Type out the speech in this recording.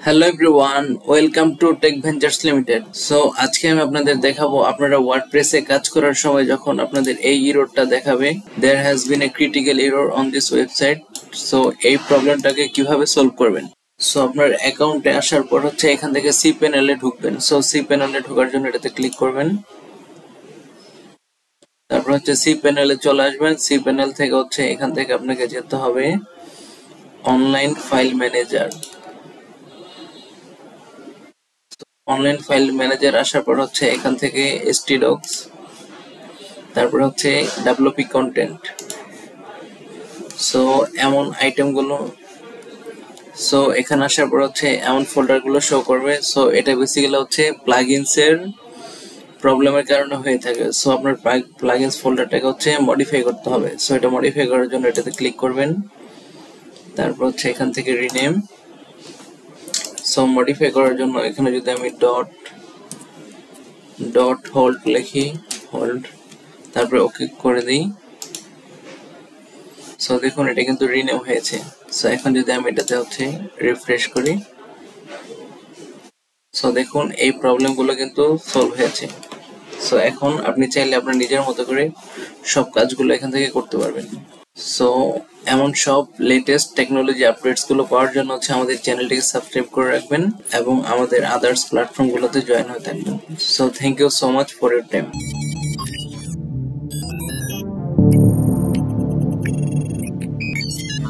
Hello everyone, welcome to tech ventures limited. So আজকে আমি আপনাদের দেখাবো আপনারা ওয়ার্ডপ্রেসে কাজ করার সময় যখন আপনাদের এই এররটা দেখাবে, there has been a critical error on this website. So এই প্রবলেমটাকে কিভাবে সলভ করবেন। সো আপনার অ্যাকাউন্টে আসার পর হচ্ছে এখান থেকে সি প্যানেলে ঢুকবেন। সো সি প্যানেলে ঢোকার জন্য এটাতে ক্লিক করবেন। তারপর হচ্ছে সি প্যানেলে চলে আসবেন। সি প্যানেল থেকে হচ্ছে এখান থেকে আপনাকে যেতে হবে online file manager. Online file manager আসার পর হচ্ছে এখান থেকে htdocs, তারপর হচ্ছে wp কন্টেন্ট। সো এমন আইটেমগুলো, সো এখানে আসার পর হচ্ছে এমন ফোল্ডারগুলো শো করবে। সো এটা বেসিক্যালি হচ্ছে প্লাগইনস এর প্রবলেমের কারণে হয়ে থাকে। সো আপনার প্লাগইনস ফোল্ডারটাকে হচ্ছে মডিফাই করতে হবে। সো এটা মডিফাই করার জন্য এটাতে ক্লিক করবেন। তারপর হচ্ছে এখান থেকে রিনেম। সো মডিফাই করার জন্য এখানে যদি আমি ডট হোল্ড লিখি, হোল্ড, তারপরে ওকে করে দিই। সো দেখুন এটা কিন্তু রিনেম হয়েছে। সো এখন যদি আমি এটাতে হচ্ছে রিফ্রেশ করি, সো দেখুন এই প্রবলেমগুলো কিন্তু সলভ হয়েছে। সো এখন আপনি চাইলে আপনার নিজের মতো করে সব কাজগুলো এখান থেকে করতে পারবেন। সো এমন সব লেটেস্ট টেকনোলজি আপডেটস গুলো পাওয়ার জন্য হচ্ছে আমাদের চ্যানেলটিকে সাবস্ক্রাইব করে রাখবেন এবং আমাদের আদার্স প্ল্যাটফর্মগুলোতে জয়েন হয়ে থাকবেন। So thank you so much for your time.